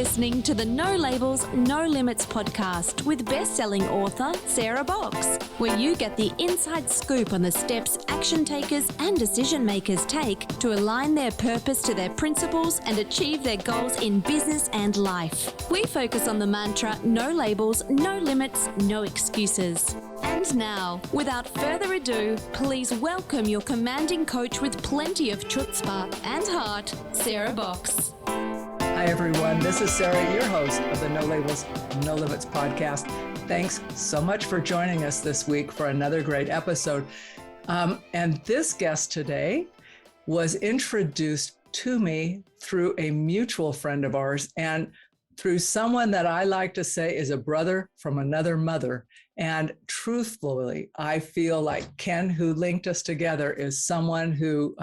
listening to the No Labels, No Limits podcast with best-selling author Sarah Box, where you get the inside scoop on the steps action takers and decision makers take to align their purpose to their principles and achieve their goals in business and life. We focus on the mantra, no labels, no limits, no excuses. And now, without further ado, please welcome your commanding coach with plenty of chutzpah and heart, Sarah Box. Hi, everyone. This is Sarah, your host of the No Labels, No Limits podcast. Thanks so much for joining us this week for another great episode. And this guest today was introduced to me through a mutual friend of ours and through someone that I like to say is a brother from another mother. And truthfully, I feel like Ken, who linked us together, is someone who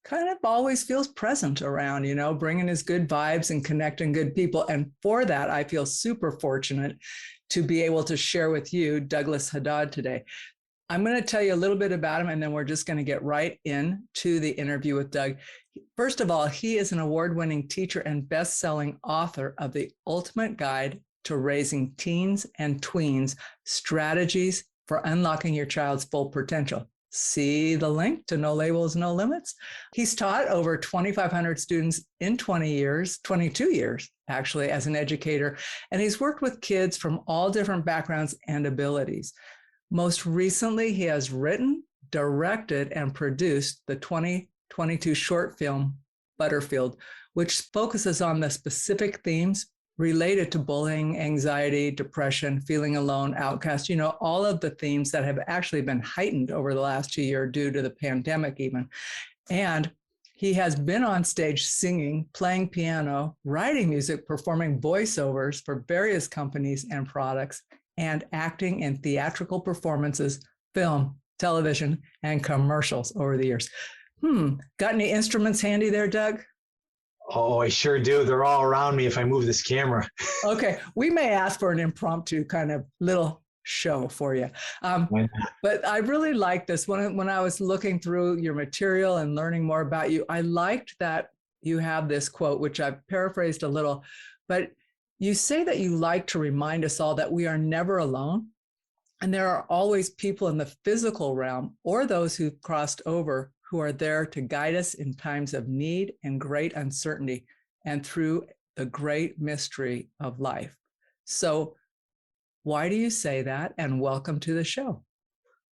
kind of always feels present around, bringing his good vibes and connecting good people. And for that, I feel super fortunate to be able to share with you Douglas Haddad today. I'm going to tell you a little bit about him, and then we're just going to get right into the interview with Doug. First of all, he is an award-winning teacher and best-selling author of The Ultimate Guide to Raising Teens and Tweens, Strategies for Unlocking Your Child's Full Potential. See the link to No Labels, No Limits. He's taught over 2,500 students in 22 years, actually, as an educator, and he's worked with kids from all different backgrounds and abilities. Most recently, he has written, directed, and produced the 2022 short film, Butterfield, which focuses on the specific themes related to bullying, anxiety, depression, feeling alone, outcast, all of the themes that have actually been heightened over the last 2 years due to the pandemic even. And he has been on stage singing, playing piano, writing music, performing voiceovers for various companies and products, and acting in theatrical performances, film, television, and commercials over the years. Got any instruments handy there, Doug? Oh, I sure do. They're all around me if I move this camera. Okay. We may ask for an impromptu kind of little show for you. But I really like this. When I was looking through your material and learning more about you, I liked that you have this quote, which I've paraphrased a little, but you say that you like to remind us all that we are never alone. And there are always people in the physical realm or those who've crossed over who are there to guide us in times of need and great uncertainty and through the great mystery of life. So why do you say that? And welcome to the show.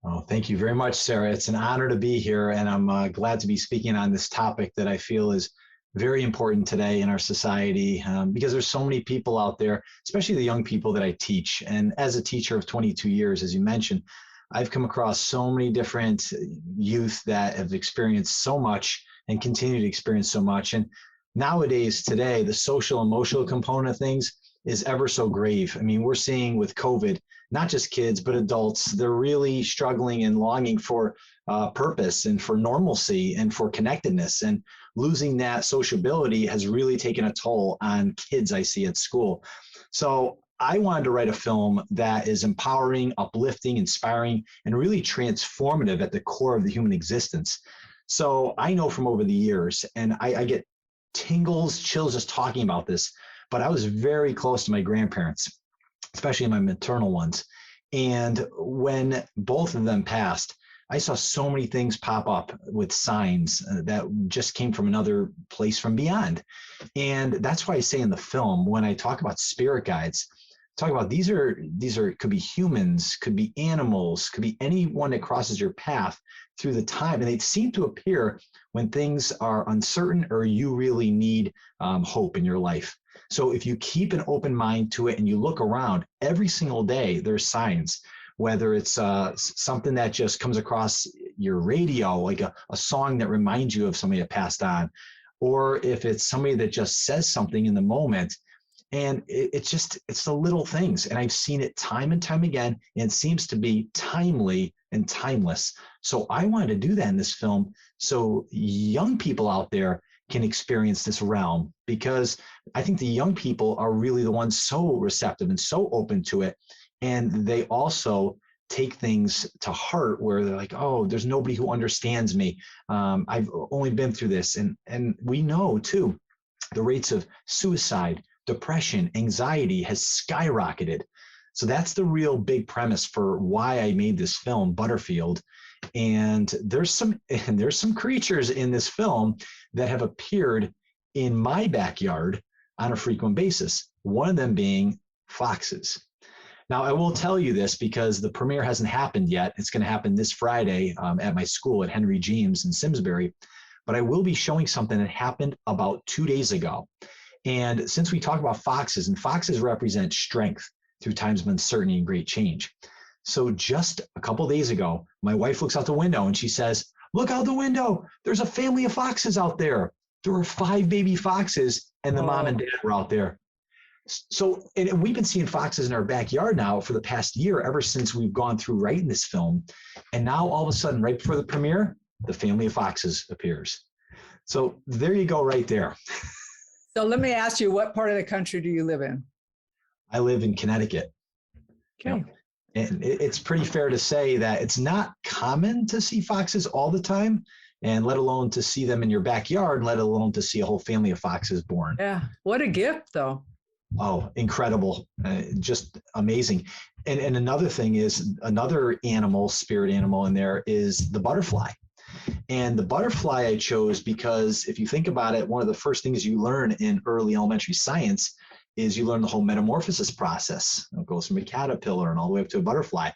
Oh, thank you very much, Sarah. It's an honor to be here, and I'm glad to be speaking on this topic that I feel is very important today in our society because there's so many people out there, especially the young people that I teach. And as a teacher of 22 years, as you mentioned, I've come across so many different youth that have experienced so much and continue to experience so much. And nowadays, today, the social emotional component of things is ever so grave. I mean, we're seeing with COVID, not just kids, but adults, they're really struggling and longing for purpose and for normalcy and for connectedness. And losing that sociability has really taken a toll on kids I see at school. So I wanted to write a film that is empowering, uplifting, inspiring, and really transformative at the core of the human existence. So I know from over the years, and I get tingles, chills just talking about this, but I was very close to my grandparents, especially my maternal ones. And when both of them passed, I saw so many things pop up with signs that just came from another place from beyond. And that's why I say in the film, when I talk about spirit guides, talk about these are could be humans, could be animals, could be anyone that crosses your path through the time, and they seem to appear when things are uncertain or you really need hope in your life. So if you keep an open mind to it and you look around every single day, there's signs, whether it's something that just comes across your radio, like a song that reminds you of somebody that passed on, or if it's somebody that just says something in the moment. And it's the little things. And I've seen it time and time again, and it seems to be timely and timeless. So I wanted to do that in this film so young people out there can experience this realm, because I think the young people are really the ones so receptive and so open to it. And they also take things to heart where they're like, oh, there's nobody who understands me. I've only been through this. And we know too, the rates of suicide, depression, anxiety has skyrocketed. So that's the real big premise for why I made this film, Butterfield. And there's some creatures in this film that have appeared in my backyard on a frequent basis, one of them being foxes. Now, I will tell you this because the premiere hasn't happened yet. It's going to happen this Friday at my school at Henry James in Simsbury. But I will be showing something that happened about 2 days ago. And since we talk about foxes, and foxes represent strength through times of uncertainty and great change. So just a couple of days ago, my wife looks out the window and she says, "Look out the window. There's a family of foxes out there." There were 5 baby foxes and the mom and dad were out there. So, and we've been seeing foxes in our backyard now for the past year, ever since we've gone through writing this film. And now all of a sudden, right before the premiere, the family of foxes appears. So there you go right there. So let me ask you, what part of the country do you live in? I live in Connecticut. Okay. You know, and it's pretty fair to say that it's not common to see foxes all the time, and let alone to see them in your backyard, let alone to see a whole family of foxes born. Yeah. What a gift, though. Oh, incredible. Just amazing. And another thing is, another animal, spirit animal in there is the butterfly. And the butterfly I chose because if you think about it, one of the first things you learn in early elementary science is you learn the whole metamorphosis process. It goes from a caterpillar and all the way up to a butterfly.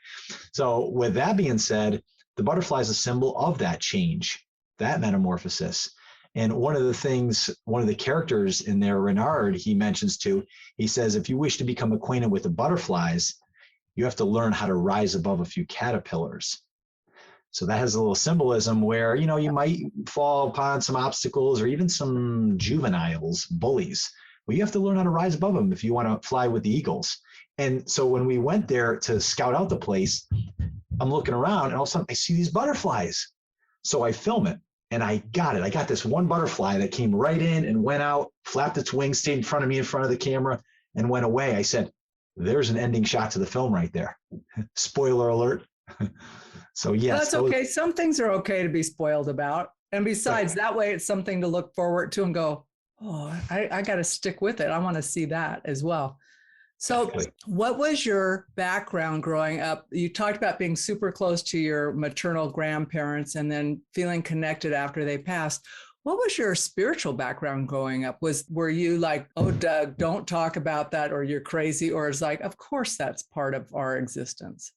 So with that being said, the butterfly is a symbol of that change, that metamorphosis. And one of the characters in there, Renard, he mentions too, he says, if you wish to become acquainted with the butterflies, you have to learn how to rise above a few caterpillars. So that has a little symbolism where, you know, you might fall upon some obstacles or even some juveniles, bullies. Well, you have to learn how to rise above them if you want to fly with the eagles. And so when we went there to scout out the place, I'm looking around and all of a sudden I see these butterflies. So I film it and I got it. I got this one butterfly that came right in and went out, flapped its wings, stayed in front of me in front of the camera and went away. I said, there's an ending shot to the film right there. Spoiler alert. So yes. That's okay. Some things are okay to be spoiled about. And besides, that way it's something to look forward to and go, oh, I got to stick with it. I want to see that as well. So what was your background growing up? You talked about being super close to your maternal grandparents and then feeling connected after they passed. What was your spiritual background growing up? Were you like, oh, Doug, don't talk about that, or you're crazy? Or it's like, of course, that's part of our existence.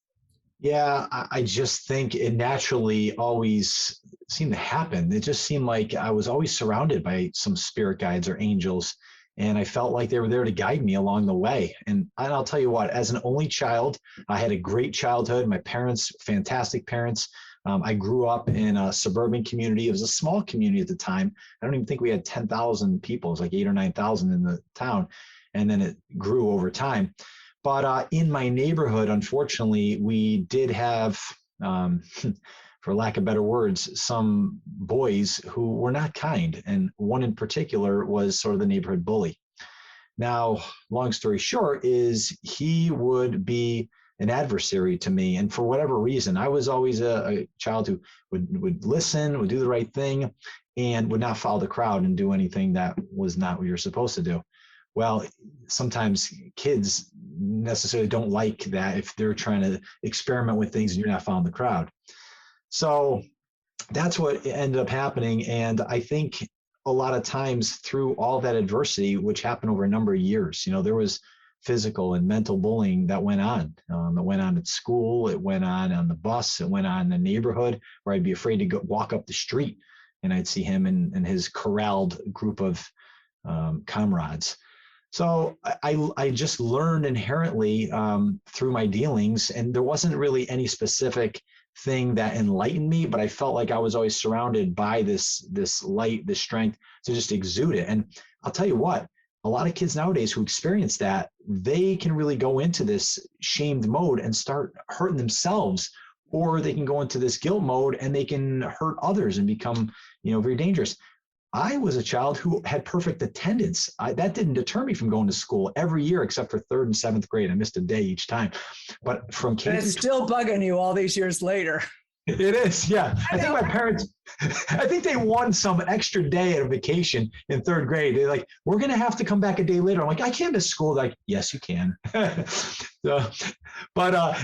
Yeah, I just think it naturally always seemed to happen. It just seemed like I was always surrounded by some spirit guides or angels, and I felt like they were there to guide me along the way. And I'll tell you what, as an only child, I had a great childhood. My parents, fantastic parents. I grew up in a suburban community. It was a small community at the time. I don't even think we had 10,000 people. It was like 8,000 or 9,000 in the town, and then it grew over time. But in my neighborhood, unfortunately, we did have, for lack of better words, some boys who were not kind. And one in particular was sort of the neighborhood bully. Now, long story short is he would be an adversary to me. And for whatever reason, I was always a child who would listen, would do the right thing, and would not follow the crowd and do anything that was not what you're supposed to do. Well, sometimes kids necessarily don't like that if they're trying to experiment with things and you're not following the crowd. So that's what ended up happening. And I think a lot of times through all that adversity, which happened over a number of years, you know, there was physical and mental bullying that went on. It went on at school, it went on the bus, it went on in the neighborhood where I'd be afraid to walk up the street and I'd see him and his corralled group of comrades. So I just learned inherently through my dealings, and there wasn't really any specific thing that enlightened me, but I felt like I was always surrounded by this light, this strength to just exude it. And I'll tell you what, a lot of kids nowadays who experience that, they can really go into this shamed mode and start hurting themselves, or they can go into this guilt mode and they can hurt others and become, you know, very dangerous. I was a child who had perfect attendance. That didn't deter me from going to school every year except for 3rd and 7th grade. I missed a day each time. But from K and it's still bugging you all these years later. It is, yeah. I think my parents, I think they won some extra day at a vacation in third grade. They're like, we're going to have to come back a day later. I'm like, I can't miss school. They're like, yes, you can.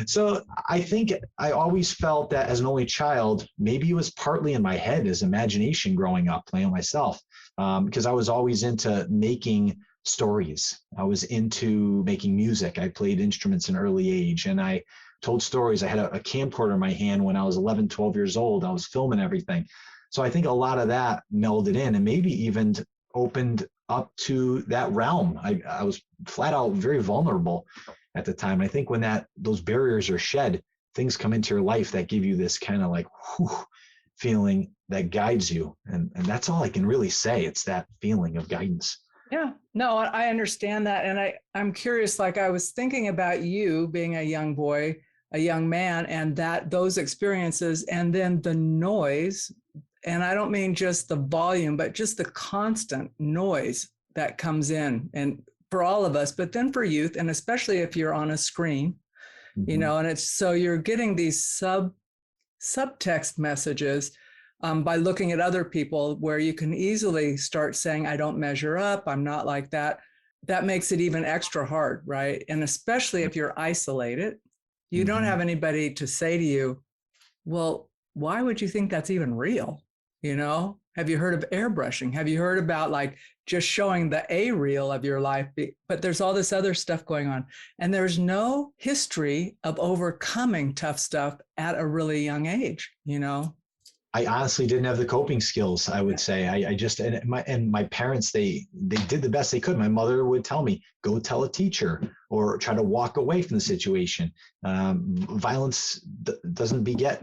So I think I always felt that as an only child, maybe it was partly in my head as imagination growing up, playing myself, because I was always into making stories. I was into making music. I played instruments in an early age, and I told stories. I had a camcorder in my hand when I was 11, 12 years old. I was filming everything. So I think a lot of that melded in and maybe even opened up to that realm. I was flat out very vulnerable at the time. I think when those barriers are shed, things come into your life that give you this kind of like whew, feeling that guides you. And that's all I can really say. It's that feeling of guidance. Yeah, no, I understand that. And I'm curious, like I was thinking about you being a young boy, a young man, and those experiences, and then the noise. And I don't mean just the volume, but just the constant noise that comes in, and for all of us, but then for youth, and especially if you're on a screen, you know, and it's so you're getting these subtext messages by looking at other people where you can easily start saying, I don't measure up, I'm not like that. That makes it even extra hard, right? And especially if you're isolated, you don't have anybody to say to you, well, why would you think that's even real? You know, have you heard of airbrushing? Have you heard about like just showing the A reel of your life? But there's all this other stuff going on. And there's no history of overcoming tough stuff at a really young age, you know? I honestly didn't have the coping skills, I would say. I just, and my parents, they did the best they could. My mother would tell me, go tell a teacher or try to walk away from the situation. Violence doesn't beget,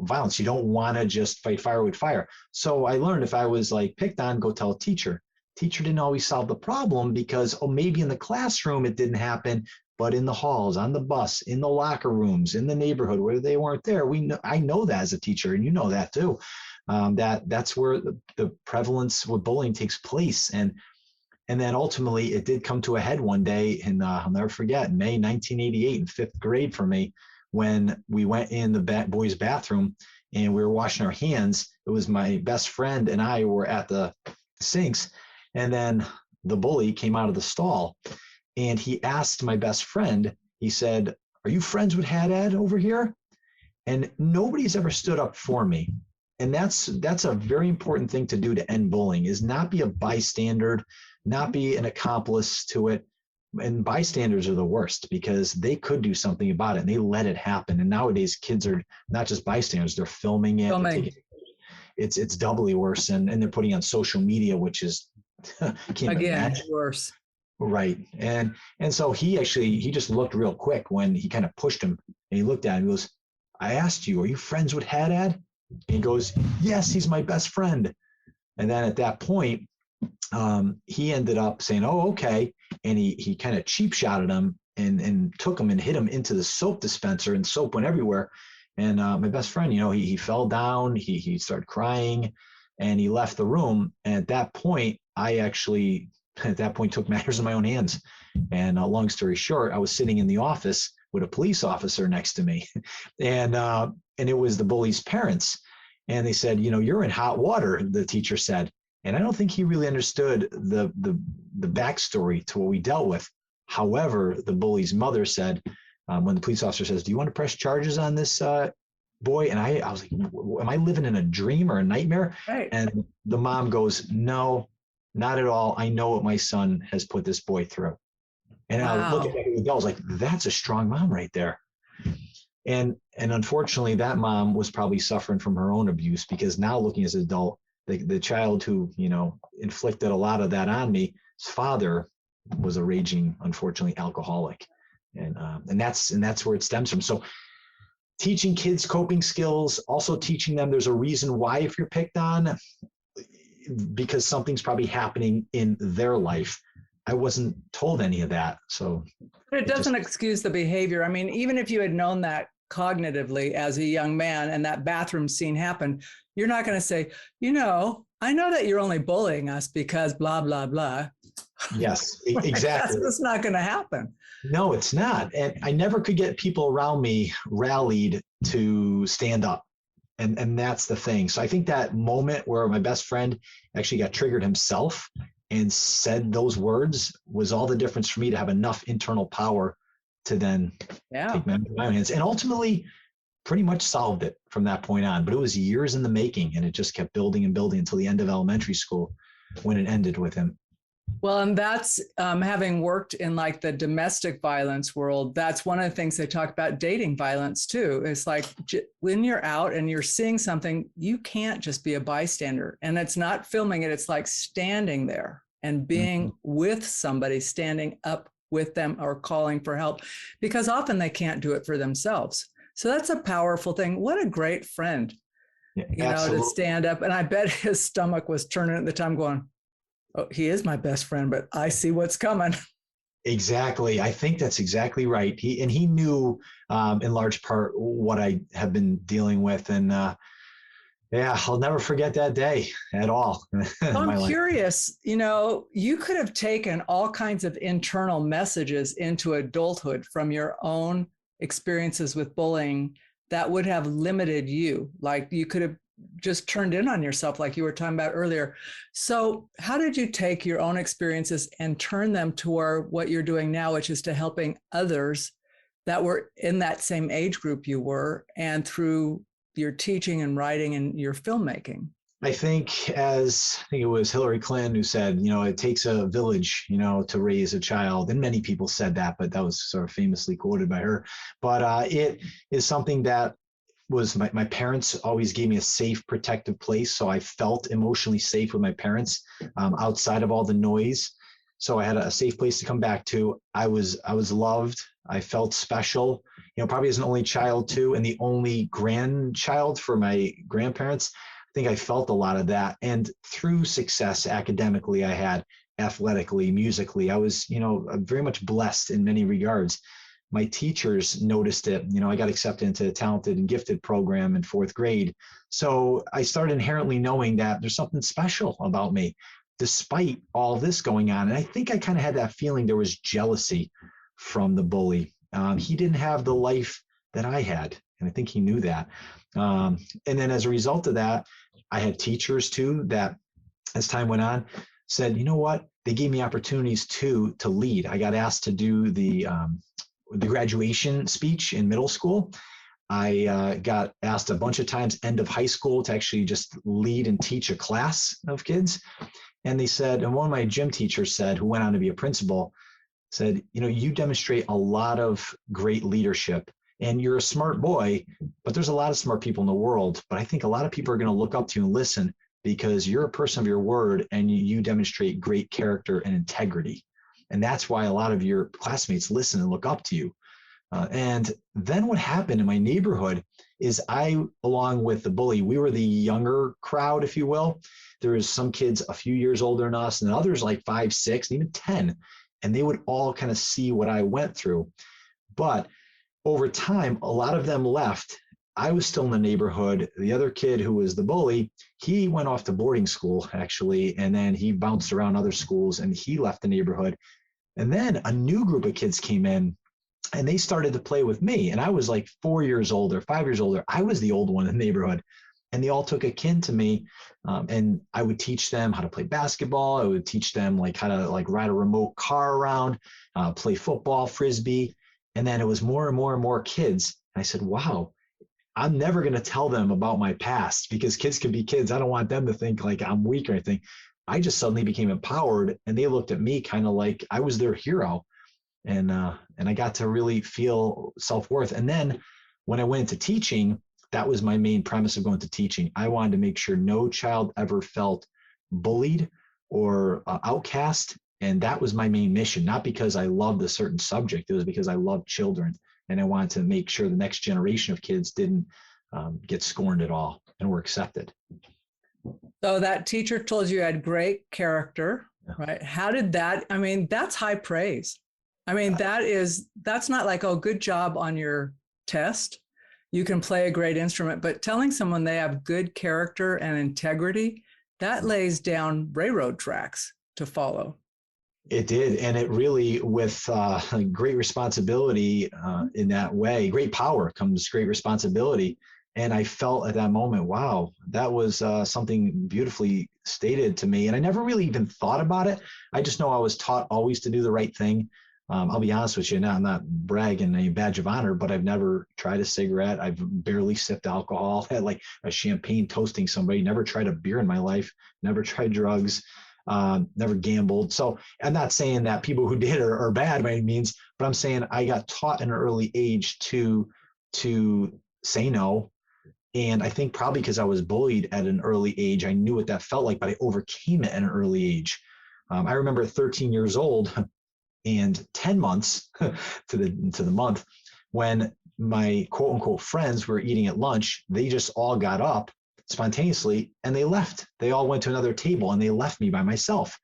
violence. You don't want to just fight fire with fire. So I learned if I was like picked on, go tell a teacher. Teacher didn't always solve the problem because, maybe in the classroom it didn't happen, but in the halls, on the bus, in the locker rooms, in the neighborhood where they weren't there. I know that as a teacher, and you know that too. That's where the prevalence with bullying takes place. And then ultimately it did come to a head one day, and I'll never forget, May 1988 in fifth grade for me, when we went in the boys' bathroom and we were washing our hands. It was my best friend and I were at the sinks, and then the bully came out of the stall. And he asked my best friend, he said, are you friends with Haddad over here? And nobody's ever stood up for me. And that's a very important thing to do to end bullying, is not be a bystander, not be an accomplice to it. And bystanders are the worst because they could do something about it and they let it happen. And nowadays kids are not just bystanders, they're filming it. It's doubly worse. And they're putting on social media, which is again worse. Right. And so he just looked real quick when he kind of pushed him, and he looked at him and goes, I asked you, are you friends with Haddad? And he goes, yes, he's my best friend. And then at that point, he ended up saying, oh, okay. And he kind of cheap shotted him and took him and hit him into the soap dispenser, and soap went everywhere. And my best friend, he fell down, he started crying, and he left the room. And at that point, took matters in my own hands. And long story short, I was sitting in the office with a police officer next to me, and it was the bully's parents. And they said, you're in hot water, the teacher said. And I don't think he really understood the backstory to what we dealt with. However, the bully's mother said, when the police officer says, do you want to press charges on this boy? And I was like, am I living in a dream or a nightmare? Right. And the mom goes, no, not at all. I know what my son has put this boy through. And wow. I look at it, I was like, that's a strong mom right there. And unfortunately, that mom was probably suffering from her own abuse, because now looking as an adult, the child who, inflicted a lot of that on me, his father was a raging, unfortunately, alcoholic. And that's where it stems from. So teaching kids coping skills, also teaching them there's a reason why if you're picked on, because something's probably happening in their life. I wasn't told any of that. So but it doesn't excuse the behavior. I mean, even if you had known that cognitively as a young man and that bathroom scene happened, you're not going to say, I know that you're only bullying us because blah, blah, blah. Yes, exactly. That's not going to happen. No, it's not. And I never could get people around me rallied to stand up. And that's the thing. So I think that moment where my best friend actually got triggered himself and said those words was all the difference for me to have enough internal power to then take matters in my own hands, and ultimately pretty much solved it from that point on. But it was years in the making, and it just kept building and building until the end of elementary school when it ended with him. Well, and that's having worked in like the domestic violence world, that's one of the things they talk about dating violence too. It's like when you're out and you're seeing something, you can't just be a bystander. And it's not filming it. It's like standing there and being with somebody, standing up with them or calling for help, because often they can't do it for themselves. So that's a powerful thing. What a great friend, to stand up. And I bet his stomach was turning at the time going, oh, he is my best friend, but I see what's coming. Exactly. I think that's exactly right. He knew in large part what I have been dealing with. And I'll never forget that day at all. I'm curious, you could have taken all kinds of internal messages into adulthood from your own experiences with bullying that would have limited you. Like you could have just turned in on yourself, like you were talking about earlier. So how did you take your own experiences and turn them toward what you're doing now, which is to helping others that were in that same age group you were, and through your teaching and writing and your filmmaking? I think it was Hillary Clinton who said, it takes a village, to raise a child. And many people said that, but that was sort of famously quoted by her. But it is something that was my parents always gave me a safe, protective place. So I felt emotionally safe with my parents outside of all the noise. So I had a safe place to come back to. I was loved. I felt special, probably as an only child too, and the only grandchild for my grandparents. I think I felt a lot of that. And through success academically, I had athletically, musically, I was, very much blessed in many regards. My teachers noticed it. I got accepted into the talented and gifted program in 4th grade. So I started inherently knowing that there's something special about me, despite all this going on. And I think I kind of had that feeling there was jealousy from the bully. He didn't have the life that I had. And I think he knew that. And then as a result of that, I had teachers too that, as time went on, said, you know what? They gave me opportunities to lead. I got asked to do the graduation speech in middle school. I got asked a bunch of times end of high school to actually just lead and teach a class of kids. And they said, and one of my gym teachers said, who went on to be a principal, said, you demonstrate a lot of great leadership and you're a smart boy, but there's a lot of smart people in the world. But I think a lot of people are going to look up to you and listen because you're a person of your word and you demonstrate great character and integrity. And that's why a lot of your classmates listen and look up to you. And then what happened in my neighborhood is I, along with the bully, we were the younger crowd, if you will. There was some kids a few years older than us and others like 5, 6, even 10. And they would all kind of see what I went through. But over time, a lot of them left. I was still in the neighborhood. The other kid who was the bully, he went off to boarding school, actually, and then he bounced around other schools and he left the neighborhood. And then a new group of kids came in and they started to play with me. And I was like 4 years older, 5 years older. I was the old one in the neighborhood. And they all took a kin to me. And I would teach them how to play basketball. I would teach them how to ride a remote car around, play football, frisbee. And then it was more and more and more kids. And I said, wow, I'm never going to tell them about my past because kids can be kids. I don't want them to think like I'm weak or anything. I just suddenly became empowered and they looked at me kind of like I was their hero. And I got to really feel self-worth. And then when I went into teaching, that was my main premise of going to teaching. I wanted to make sure no child ever felt bullied or outcast. And that was my main mission, not because I loved a certain subject. It was because I loved children. And I wanted to make sure the next generation of kids didn't get scorned at all and were accepted. So that teacher told you had great character, right? How did that, that's high praise. That's not like, oh, good job on your test. You can play a great instrument, but telling someone they have good character and integrity, that lays down railroad tracks to follow. It did. And it really, with great responsibility in that way, great power comes great responsibility. And I felt at that moment, wow, that was something beautifully stated to me. And I never really even thought about it. I just know I was taught always to do the right thing. I'll be honest with you now, I'm not bragging any badge of honor, but I've never tried a cigarette. I've barely sipped alcohol, had like a champagne toasting somebody, never tried a beer in my life, never tried drugs, never gambled. So I'm not saying that people who did are bad by any means, but I'm saying I got taught at an early age to say no. And I think probably because I was bullied at an early age, I knew what that felt like, but I overcame it at an early age. I remember at 13 years old and 10 months to the month, when my quote unquote friends were eating at lunch, they just all got up spontaneously and they left. They all went to another table and they left me by myself.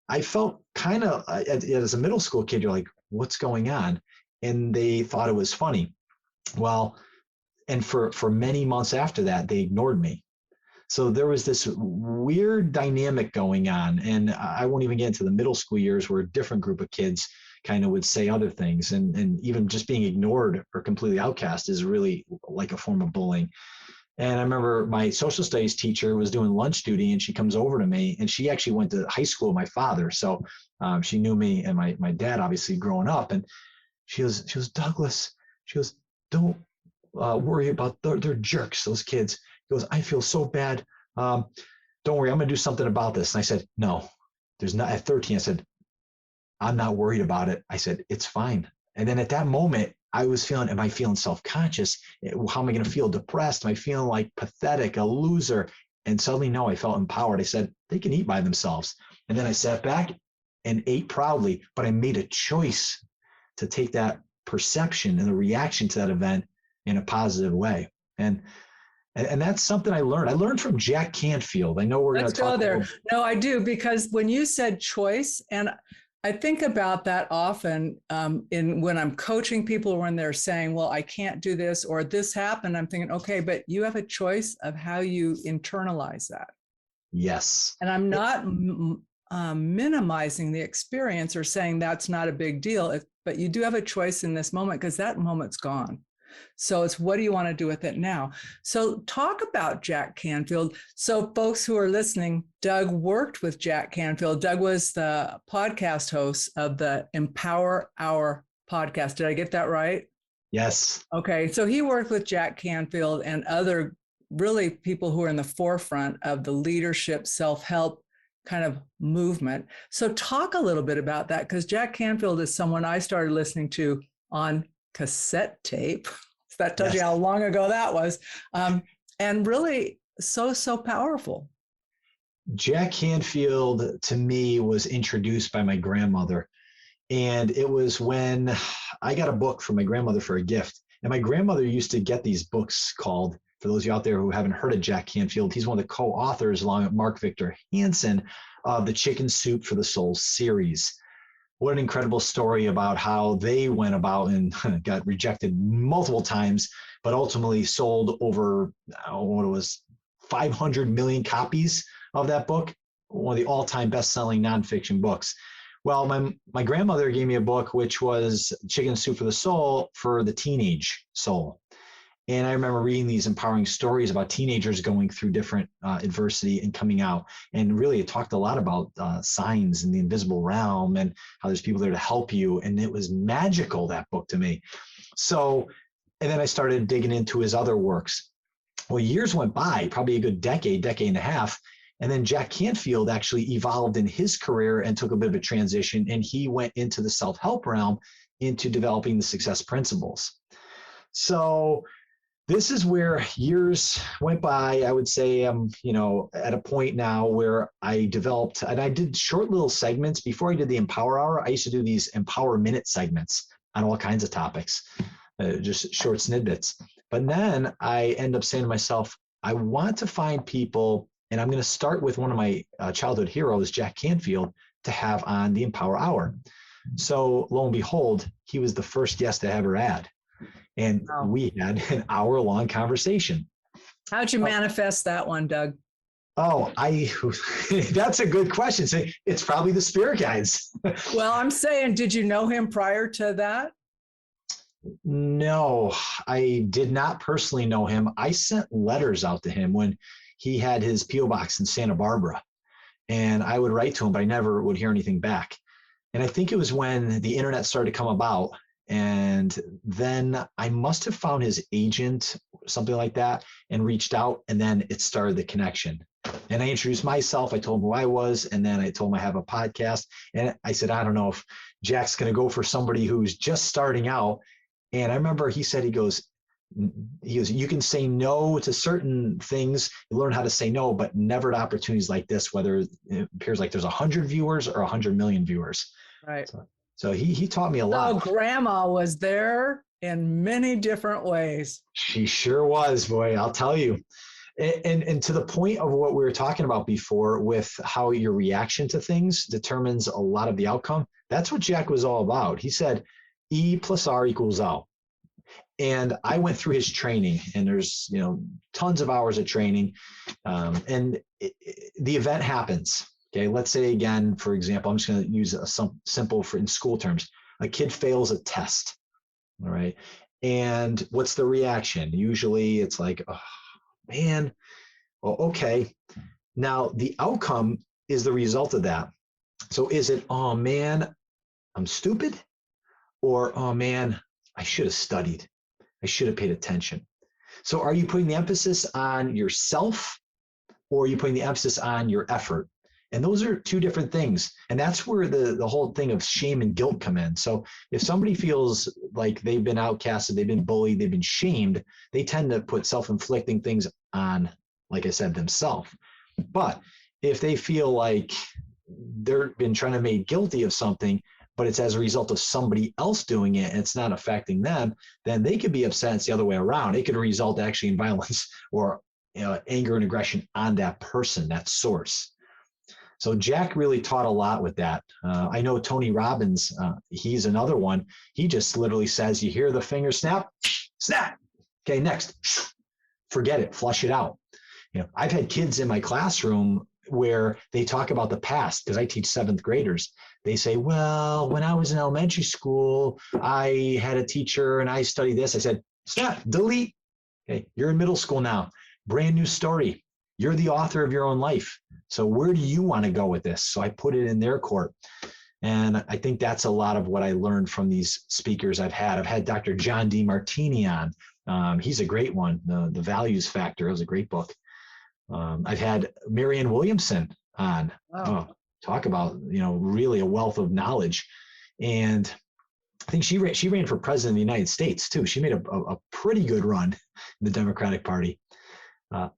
I felt kind of, as a middle school kid, you're like, what's going on? And they thought it was funny. Well, and for many months after that, they ignored me. So there was this weird dynamic going on. And I won't even get into the middle school years where a different group of kids kind of would say other things. And even just being ignored or completely outcast is really like a form of bullying. And I remember my social studies teacher was doing lunch duty and she comes over to me, and she actually went to high school with my father. So she knew me and my dad, obviously, growing up. And she goes, Douglas, she goes, don't worry about, they're jerks, those kids. He goes, I feel so bad. Don't worry, I'm going to do something about this. And I said, no, there's not. At 13, I said, I'm not worried about it. I said, it's fine. And then at that moment, I was feeling, am I feeling self-conscious? How am I going to feel depressed? Am I feeling like pathetic, a loser? And suddenly, no, I felt empowered. I said, they can eat by themselves. And then I sat back and ate proudly, but I made a choice to take that perception and the reaction to that event in a positive way. And that's something I learned. I learned from Jack Canfield. I know we're going to talk. Let's go there. No, I do, because when you said choice, and I think about that often when I'm coaching people, when they're saying, well, I can't do this or this happened, I'm thinking, okay, but you have a choice of how you internalize that. Yes. And I'm not minimizing the experience or saying that's not a big deal, but you do have a choice in this moment because that moment's gone. So it's, what do you want to do with it now? So talk about Jack Canfield. So folks who are listening, Doug worked with Jack Canfield. Doug was the podcast host of the Empower Hour podcast. Did I get that right? Yes. Okay. So he worked with Jack Canfield and other really people who are in the forefront of the leadership, self-help kind of movement. So talk a little bit about that, because Jack Canfield is someone I started listening to on cassette tape. So that tells you how long ago that was. And really so powerful. Jack Canfield to me was introduced by my grandmother. And it was when I got a book from my grandmother for a gift. And my grandmother used to get these books called, for those of you out there who haven't heard of Jack Canfield, he's one of the co-authors along with Mark Victor Hansen of the Chicken Soup for the Soul series. What an incredible story about how they went about and got rejected multiple times, but ultimately sold over, what it was, 500 million copies of that book, one of the all-time best-selling nonfiction books. Well, my grandmother gave me a book, which was Chicken Soup for the Soul for the teenage soul. And I remember reading these empowering stories about teenagers going through different adversity and coming out. And really, it talked a lot about signs in the invisible realm and how there's people there to help you. And it was magical, that book, to me. So, and then I started digging into his other works. Well, years went by, probably a good decade and a half. And then Jack Canfield actually evolved in his career and took a bit of a transition. And he went into the self-help realm, into developing the success principles. So this is where years went by. I would say I'm, at a point now where I developed, and I did short little segments. Before I did the Empower Hour, I used to do these Empower Minute segments on all kinds of topics, just short snippets. But then I end up saying to myself, I want to find people, and I'm going to start with one of my childhood heroes, Jack Canfield, to have on the Empower Hour. So lo and behold, he was the first guest I ever had. And we had an hour-long conversation. How'd you manifest that one, Doug? Oh, that's a good question. So it's probably the spirit guides. Well, I'm saying, did you know him prior to that? No, I did not personally know him. I sent letters out to him when he had his P.O. box in Santa Barbara, and I would write to him, but I never would hear anything back. And I think it was when the internet started to come about, and then I must have found his agent, something like that, and reached out, and then it started the connection. And I introduced myself. I told him who I was, and then I told him I have a podcast. And I said, I don't know if Jack's going to go for somebody who's just starting out. And I remember he said, he goes, you can say no to certain things. You learn how to say no, but never to opportunities like this, whether it appears like there's 100 viewers or 100 million viewers. Right. So he taught me a lot. Oh, Grandma was there in many different ways. She sure was, boy, I'll tell you. And to the point of what we were talking about before with how your reaction to things determines a lot of the outcome, that's what Jack was all about. He said, E plus R equals O. And I went through his training, and there's, tons of hours of training. The event happens. Okay. Let's say again, for example, I'm just going to use some simple for in school terms. A kid fails a test. All right. And what's the reaction? Usually it's like, oh man, well, okay. Now the outcome is the result of that. So is it, oh man, I'm stupid? Or, oh man, I should have studied. I should have paid attention. So are you putting the emphasis on yourself, or are you putting the emphasis on your effort? And those are two different things. And that's where the whole thing of shame and guilt come in. So if somebody feels like they've been outcasted, they've been bullied, they've been shamed, they tend to put self-inflicting things on, like I said, themselves. But if they feel like they've been trying to make guilty of something, but it's as a result of somebody else doing it and it's not affecting them, then they could be upset. It's the other way around. It could result actually in violence or anger and aggression on that person, that source. So Jack really taught a lot with that. I know Tony Robbins, he's another one. He just literally says, you hear the finger snap, snap. Okay, next, forget it, flush it out. I've had kids in my classroom where they talk about the past, because I teach 7th graders. They say, well, when I was in elementary school, I had a teacher and I studied this. I said, snap, delete. Okay, you're in middle school now. Brand new story. You're the author of your own life. So where do you want to go with this? So I put it in their court. And I think that's a lot of what I learned from these speakers I've had. I've had Dr. John DeMartini on. He's a great one. The Values Factor is a great book. I've had Marianne Williamson on. Wow. Talk about, really a wealth of knowledge. And I think she ran for president of the United States too. She made a pretty good run in the Democratic Party.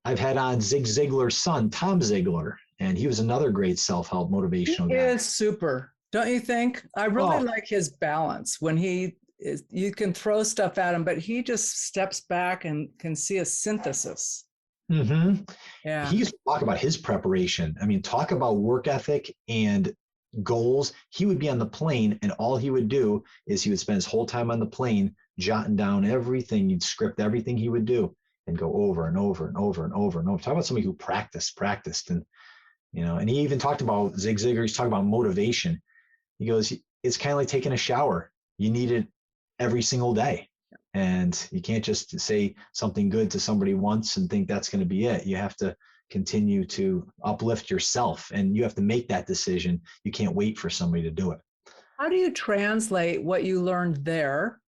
I've had on Zig Ziglar's son, Tom Ziglar, and he was another great self-help motivational guy. He is super, don't you think? I really like his balance when you can throw stuff at him, but he just steps back and can see a synthesis. Mm-hmm. Yeah. He used to talk about his preparation. I mean, talk about work ethic and goals. He would be on the plane, and all he would do is he would spend his whole time on the plane jotting down everything. He'd script everything he would do and go over and over and over and over and over. Talk about somebody who practiced. And, and he even talked about Zig Ziglar. He's talking about motivation. He goes, it's kind of like taking a shower. You need it every single day. And you can't just say something good to somebody once and think that's going to be it. You have to continue to uplift yourself, and you have to make that decision. You can't wait for somebody to do it. How do you translate what you learned there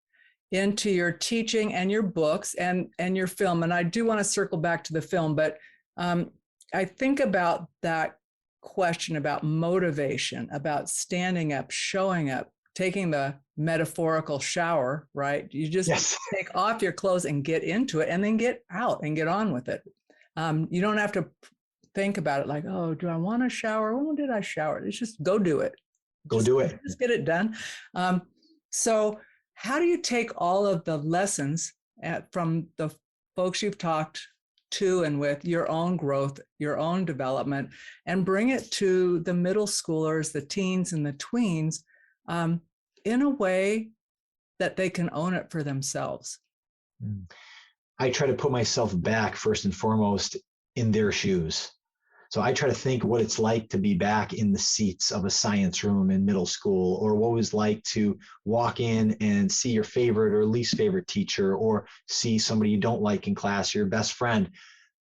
into your teaching and your books and your film? And I do want to circle back to the film, but I think about that question about motivation, about standing up, showing up, taking the metaphorical shower, right? You just take off your clothes and get into it, and then get out and get on with it. You don't have to think about it like, oh, do I want to shower? When did I shower? It's just go do it. Just get it done. So how do you take all of the lessons from the folks you've talked to and with, your own growth, your own development, and bring it to the middle schoolers, the teens and the tweens, in a way that they can own it for themselves? I try to put myself back first and foremost in their shoes. So I try to think what it's like to be back in the seats of a science room in middle school, or what it was like to walk in and see your favorite or least favorite teacher, or see somebody you don't like in class, your best friend.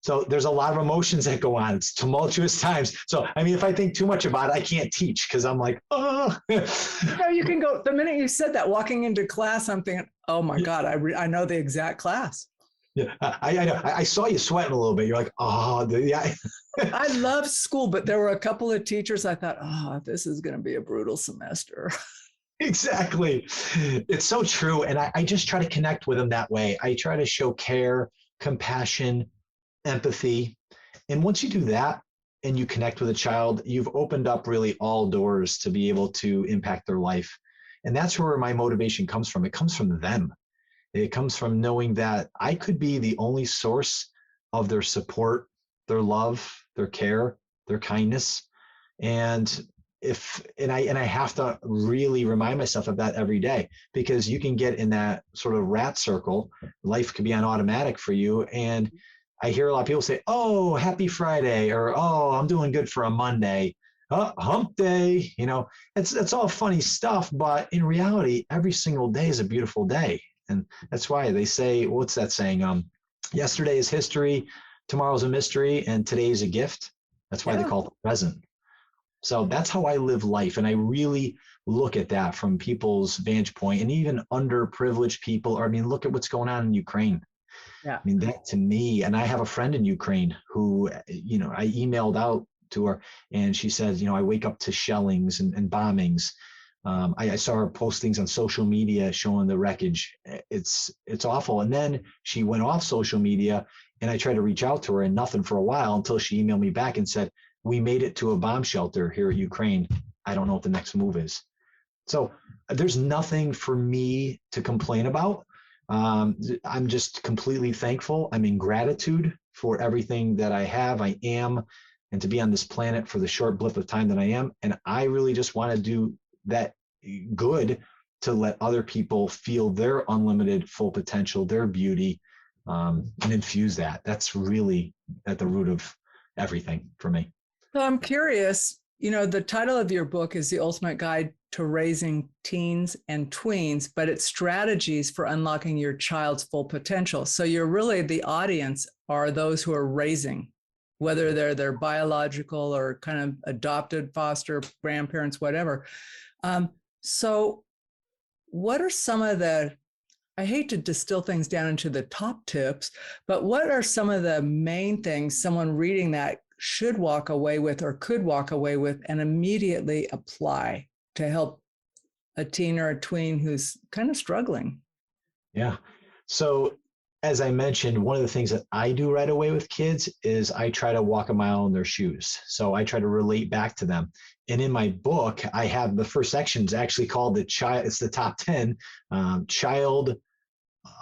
So there's a lot of emotions that go on. It's tumultuous times. So, I mean, if I think too much about it, I can't teach because I'm like, oh. No, you can go, the minute you said that, walking into class, I'm thinking, oh my God, I know the exact class. Yeah, I know. I saw you sweating a little bit. You're like, oh, yeah. I love school, but there were a couple of teachers I thought, oh, this is going to be a brutal semester. Exactly. It's so true. And I just try to connect with them that way. I try to show care, compassion, empathy. And once you do that and you connect with a child, you've opened up really all doors to be able to impact their life. And that's where my motivation comes from. It comes from them. It comes from knowing that I could be the only source of their support, their love, their care, their kindness. And I have to really remind myself of that every day, because you can get in that sort of rat circle. Life could be on automatic for you. And I hear a lot of people say, oh, happy Friday, or, oh, I'm doing good for a Monday. Oh, hump day. It's all funny stuff, but in reality, every single day is a beautiful day. And that's why they say, what's that saying? Yesterday is history, tomorrow's a mystery, and today is a gift. That's why they call it the present. So that's how I live life. And I really look at that from people's vantage point, and even underprivileged people. Or, I mean, look at what's going on in Ukraine. Yeah. I mean, that to me, and I have a friend in Ukraine who, I emailed out to her, and she says, I wake up to shellings and bombings. I saw her post things on social media showing the wreckage. It's awful. And then she went off social media, and I tried to reach out to her, and nothing for a while, until she emailed me back and said, we made it to a bomb shelter here at Ukraine. I don't know what the next move is. So there's nothing for me to complain about. I'm just completely thankful. I'm in gratitude for everything that I have, I am, and to be on this planet for the short blip of time that I am. And I really just want to do that good to let other people feel their unlimited full potential, their beauty, and infuse that. That's really at the root of everything for me. So I'm curious, the title of your book is The Ultimate Guide to Raising Teens and Tweens, but it's strategies for unlocking your child's full potential. So you're really, the audience are those who are raising, whether they're their biological or kind of adopted, foster, grandparents, whatever. So what are some of I hate to distill things down into the top tips, but what are some of the main things someone reading that should walk away with, or could walk away with, and immediately apply to help a teen or a tween who's kind of struggling? Yeah. So as I mentioned, one of the things that I do right away with kids is I try to walk a mile in their shoes. So I try to relate back to them. And in my book, I have the first section is actually called it's the top 10 child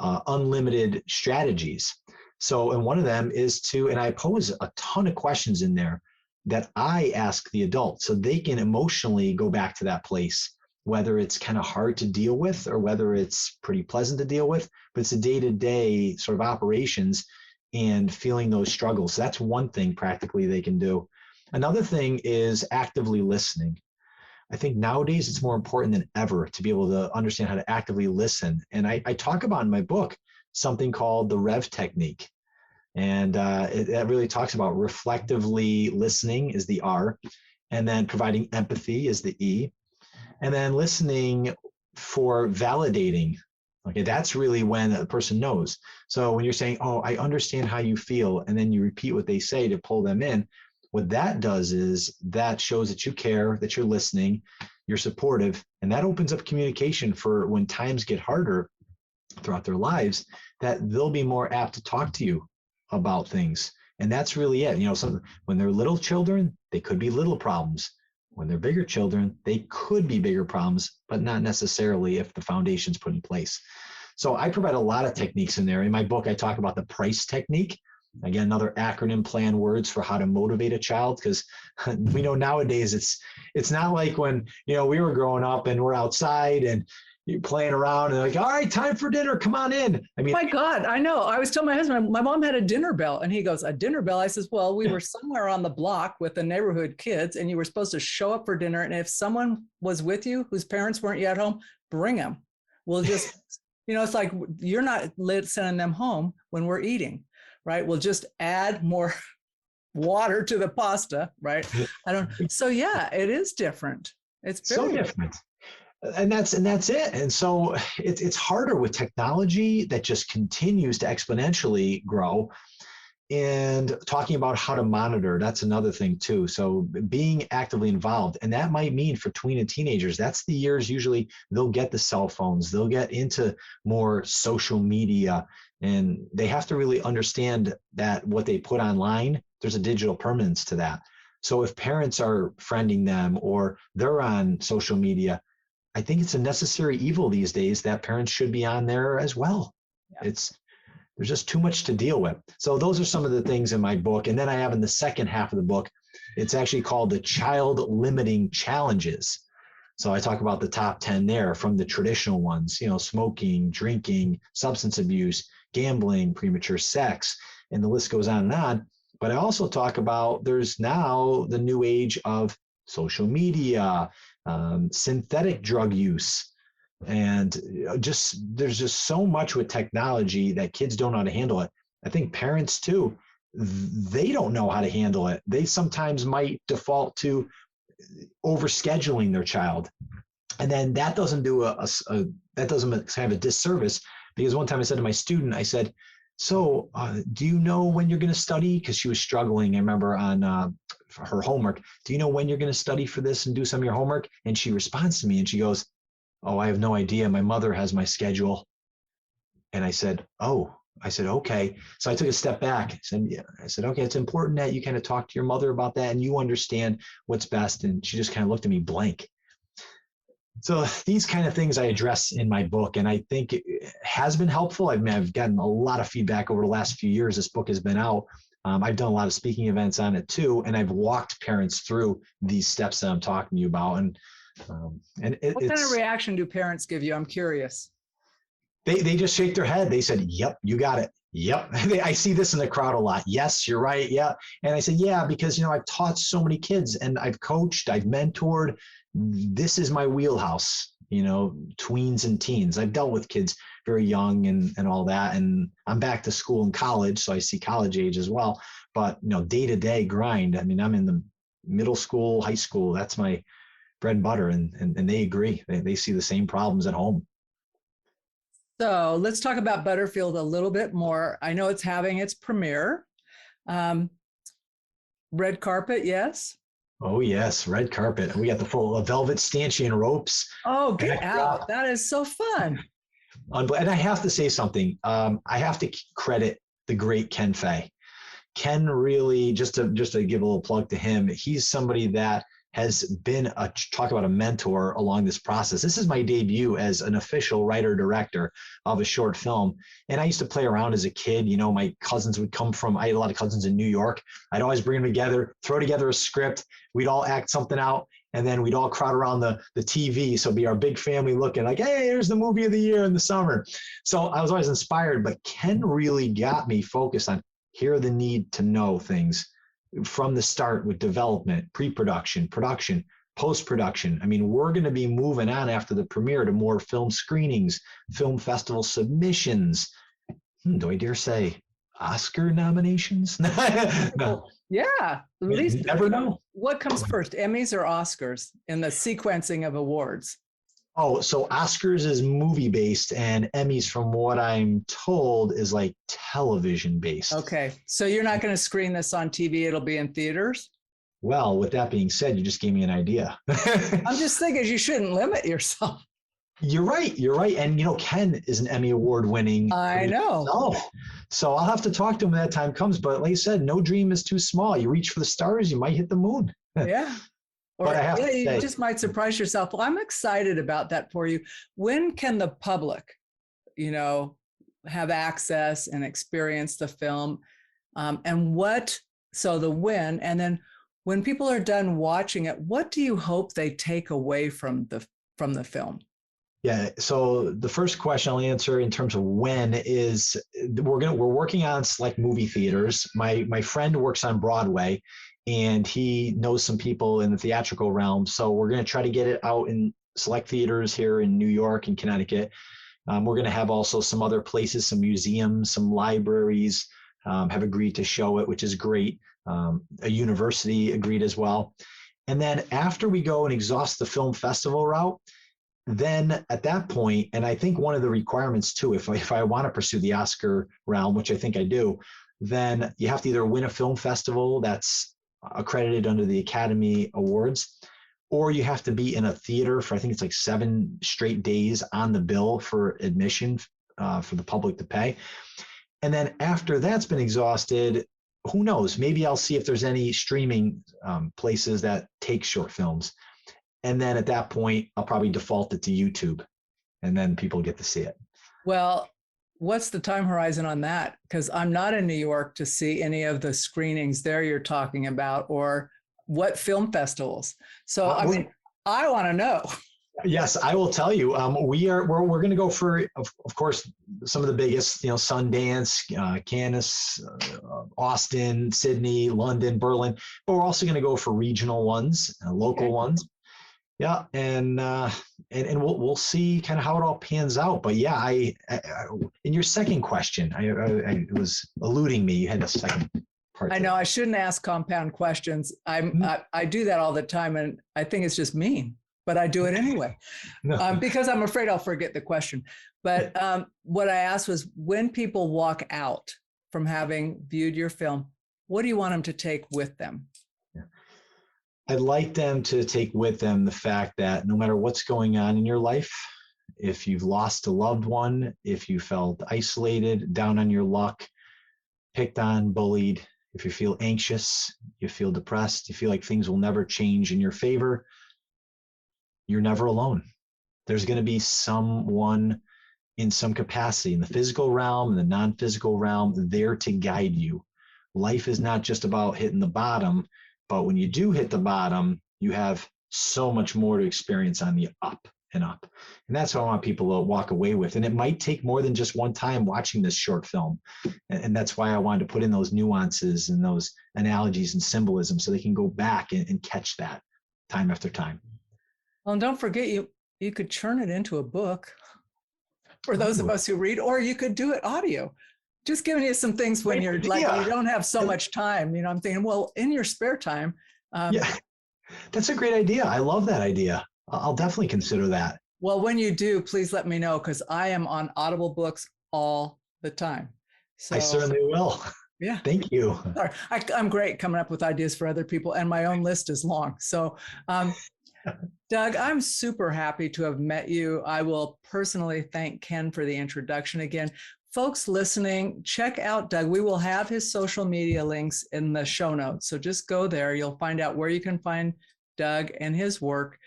unlimited strategies. So, and one of them is and I pose a ton of questions in there that I ask the adult so they can emotionally go back to that place, whether it's kind of hard to deal with or whether it's pretty pleasant to deal with, but it's a day-to-day sort of operations and feeling those struggles. So that's one thing practically they can do. Another thing is actively listening. I think nowadays it's more important than ever to be able to understand how to actively listen. And I talk about in my book something called the REV technique. And it really talks about reflectively listening is the R, and then providing empathy is the E, and then listening for validating. Okay, that's really when a person knows. So when you're saying, oh, I understand how you feel, and then you repeat what they say to pull them in, what that does is that shows that you care, that you're listening, you're supportive, and that opens up communication for when times get harder throughout their lives, that they'll be more apt to talk to you about things. And that's really it. When they're little children, they could be little problems. When they're bigger children, they could be bigger problems, but not necessarily if the foundation's put in place. So I provide a lot of techniques in there. In my book, I talk about the PRICE technique. Again, another acronym, play on words for how to motivate a child, because we know nowadays it's not like when we were growing up and we're outside and you're playing around and they're like, all right, time for dinner. Come on in. I mean, my God, I know. I was telling my husband, my mom had a dinner bell, and he goes, a dinner bell? I says, well, we were somewhere on the block with the neighborhood kids, and you were supposed to show up for dinner. And if someone was with you whose parents weren't yet home, bring them. We'll just, it's like, you're not sending them home when we're eating, right? We'll just add more water to the pasta, right? So yeah, it is different. It's very so different. And that's it. And so it's harder with technology that just continues to exponentially grow. And talking about how to monitor, that's another thing too. So being actively involved, and that might mean for tween and teenagers, that's the years usually they'll get the cell phones, they'll get into more social media, and they have to really understand that what they put online, there's a digital permanence to that. So if parents are friending them or they're on social media, I think it's a necessary evil these days that parents should be on there as well. Yeah. There's just too much to deal with. So those are some of the things in my book. And then I have in the second half of the book, it's actually called the child limiting challenges. So I talk about the top 10 there, from the traditional ones, smoking, drinking, substance abuse, gambling, premature sex, and the list goes on and on. But I also talk about there's now the new age of social media, synthetic drug use, and there's just so much with technology that kids don't know how to handle it. I think parents too, they don't know how to handle it. They sometimes might default to overscheduling their child, and then that doesn't do that doesn't have a disservice, because one time I said to my student, I said, so do you know when you're going to study? Because she was struggling, I remember, on her homework. Do you know when you're going to study for this and do some of your homework? And she responds to me and she goes, oh, I have no idea. My mother has my schedule. And I said, okay. So I took a step back. I said, okay, it's important that you kind of talk to your mother about that and you understand what's best. And she just kind of looked at me blank. So these kind of things I address in my book, and I think it has been helpful. I've gotten a lot of feedback over the last few years this book has been out. I've done a lot of speaking events on it too, and I've walked parents through these steps that I'm talking to you about. What kind of reaction do parents give you? I'm curious. They just shake their head. They said, yep, you got it. Yep. I see this in the crowd a lot. Yes, you're right. Yeah. And I said, yeah, because, I've taught so many kids and I've coached, I've mentored. This is my wheelhouse, tweens and teens. I've dealt with kids very young and all that. And I'm back to school and college, so I see college age as well. But, day-to-day grind. I mean, I'm in the middle school, high school. That's my bread and butter. And they agree. They see the same problems at home. So let's talk about Butterfield a little bit more. I know it's having its premiere. Red carpet, yes? Oh, yes, red carpet. We got the full velvet stanchion ropes. Oh, get out. That is so fun. And I have to say something. I have to credit the great Ken Fay. Ken really, just to give a little plug to him, he's somebody that has been talk about a mentor along this process. This is my debut as an official writer-director of a short film. And I used to play around as a kid. My cousins would come from, I had a lot of cousins in New York. I'd always bring them together, throw together a script. We'd all act something out. And then we'd all crowd around the TV. So it'd be our big family looking like, hey, here's the movie of the year in the summer. So I was always inspired, but Ken really got me focused on here are the need to know things from the start with development, pre-production, production, post-production. I mean, we're going to be moving on after the premiere to more film screenings, film festival submissions. Do I dare say Oscar nominations? No. Yeah, at least you never know. What comes first, Emmys or Oscars in the sequencing of awards? Oh, so Oscars is movie-based and Emmys, from what I'm told, is like television-based. Okay, so you're not going to screen this on TV, it'll be in theaters? Well, with that being said, you just gave me an idea. I'm just thinking you shouldn't limit yourself. You're right. And, Ken is an Emmy Award winning. I know. So I'll have to talk to him when that time comes. But like I said, no dream is too small. You reach for the stars, you might hit the moon. Yeah. Or you just might surprise yourself. Well, I'm excited about that for you. When can the public, have access and experience the film? And then when people are done watching it, what do you hope they take away from the film? Yeah. So the first question I'll answer in terms of when is we're working on select movie theaters. My friend works on Broadway, and he knows some people in the theatrical realm. So we're going to try to get it out in select theaters here in New York and Connecticut. We're going to have also some other places, some museums, some libraries have agreed to show it, which is great. A university agreed as well. And then after we go and exhaust the film festival route, then at that point, and I think one of the requirements too, if I want to pursue the Oscar realm, which I think I do, then you have to either win a film festival that's accredited under the Academy Awards, or you have to be in a theater for, I think it's like 7 straight days on the bill for admission for the public to pay. And then after that's been exhausted, who knows? Maybe I'll see if there's any streaming places that take short films. And then at that point, I'll probably default it to YouTube, and then people get to see it. Well, what's the time horizon on that? Because I'm not in New York to see any of the screenings there you're talking about, or what film festivals. So, I mean, I want to know. Yes, I will tell you. We're going to go for, of course, some of the biggest, Sundance, Cannes, Austin, Sydney, London, Berlin, but we're also going to go for regional ones, local ones. Yeah, and we'll see kind of how it all pans out. But yeah, I in your second question, I was eluding me. You had a second part. I know I shouldn't ask compound questions. I do that all the time, and I think it's just mean, but I do it anyway because I'm afraid I'll forget the question. But what I asked was, when people walk out from having viewed your film, what do you want them to take with them? I'd like them to take with them the fact that no matter what's going on in your life, if you've lost a loved one, if you felt isolated, down on your luck, picked on, bullied, if you feel anxious, you feel depressed, you feel like things will never change in your favor, you're never alone. There's going to be someone in some capacity in the physical realm and the non-physical realm there to guide you. Life is not just about hitting the bottom. But when you do hit the bottom, you have so much more to experience on the up and up. And that's what I want people to walk away with. And it might take more than just one time watching this short film. And that's why I wanted to put in those nuances and those analogies and symbolism so they can go back and catch that time after time. Well, and don't forget, you could churn it into a book for those of us who read, or you could do it audio. Just giving you some things when you're like, you don't have so much time. I'm thinking, well, in your spare time. Yeah, that's a great idea. I love that idea. I'll definitely consider that. Well, when you do, please let me know, because I am on Audible books all the time. So I certainly will. Yeah. Thank you. I'm great coming up with ideas for other people, and my own list is long. So, Doug, I'm super happy to have met you. I will personally thank Ken for the introduction again. Folks listening, check out Doug. We will have his social media links in the show notes. So just go there. You'll find out where you can find Doug and his work.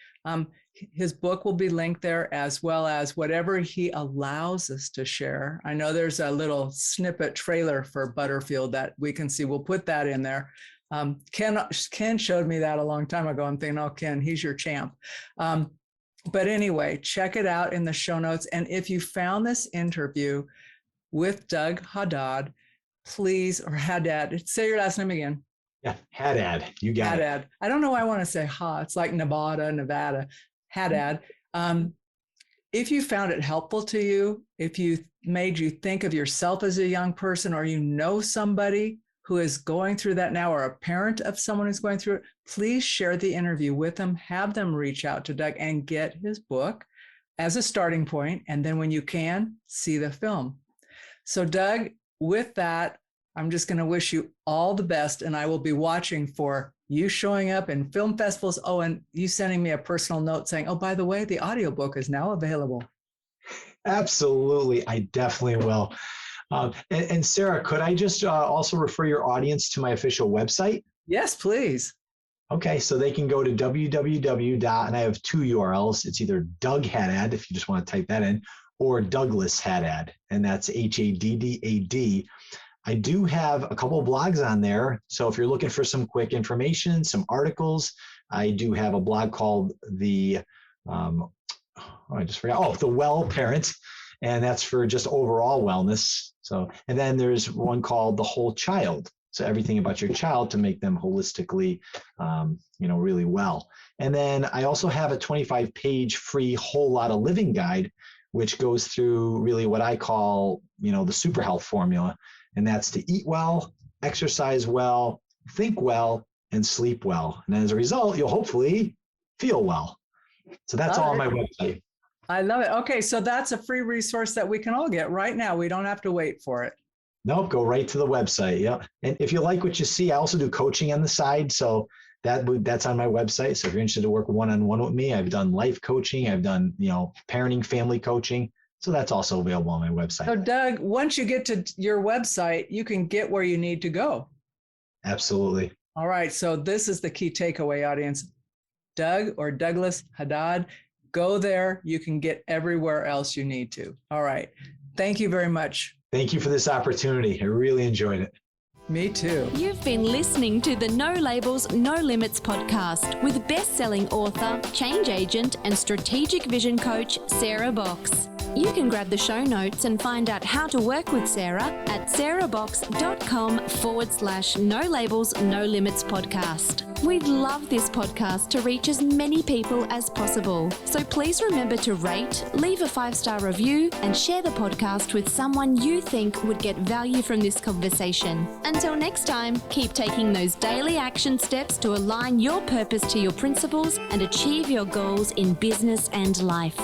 His book will be linked there, as well as whatever he allows us to share. I know there's a little snippet trailer for Butterfield that we can see. We'll put that in there. Ken showed me that a long time ago. I'm thinking, oh, Ken, he's your champ. But anyway, check it out in the show notes. And if you found this interview with Doug Haddad, please, or Haddad, say your last name again. Yeah, Haddad, you got Haddad. it. I don't know why I want to say it's like Nevada. Haddad. If you found it helpful to you, if you made you think of yourself as a young person, or you know somebody who is going through that now, or a parent of someone who's going through it, please share the interview with them, have them reach out to Doug and get his book as a starting point. And then when you can, see the film. So Doug, with that, I'm just going to wish you all the best, and I will be watching for you showing up in film festivals. Oh, and you sending me a personal note saying, oh, by the way, the audiobook is now available. Absolutely. I definitely will. And Sarah, could I just also refer your audience to my official website? Yes, please. Okay, so they can go to and I have 2 URLs. It's either Doug Haddad, if you just want to type that in, or Douglas Haddad, and that's Haddad. I do have a couple of blogs on there. So if you're looking for some quick information, some articles, I do have a blog called the I just forgot. Oh, the Well Parent, and that's for just overall wellness. So, and then there's one called The Whole Child. So everything about your child to make them holistically, really well. And then I also have a 25-page free Whole Lotta Living guide, which goes through really what I call, the super health formula. And that's to eat well, exercise well, think well, and sleep well. And as a result, you'll hopefully feel well. So that's all on my website. I love it. Okay, so that's a free resource that we can all get right now. We don't have to wait for it. Nope, go right to the website. Yep. And if you like what you see, I also do coaching on the side. So that's on my website. So if you're interested to work one-on-one with me, I've done life coaching. I've done, parenting, family coaching. So that's also available on my website. So Doug, once you get to your website, you can get where you need to go. Absolutely. All right. So this is the key takeaway, audience. Doug or Douglas Haddad, go there. You can get everywhere else you need to. All right. Thank you very much. Thank you for this opportunity. I really enjoyed it. Me too. You've been listening to the No Labels, No Limits podcast with best-selling author, change agent, and strategic vision coach, Sarah Box. You can grab the show notes and find out how to work with Sarah at sarahbox.com/No Labels, No Limits podcast. We'd love this podcast to reach as many people as possible. So please remember to rate, leave a 5-star review, and share the podcast with someone you think would get value from this conversation. Until next time, keep taking those daily action steps to align your purpose to your principles and achieve your goals in business and life.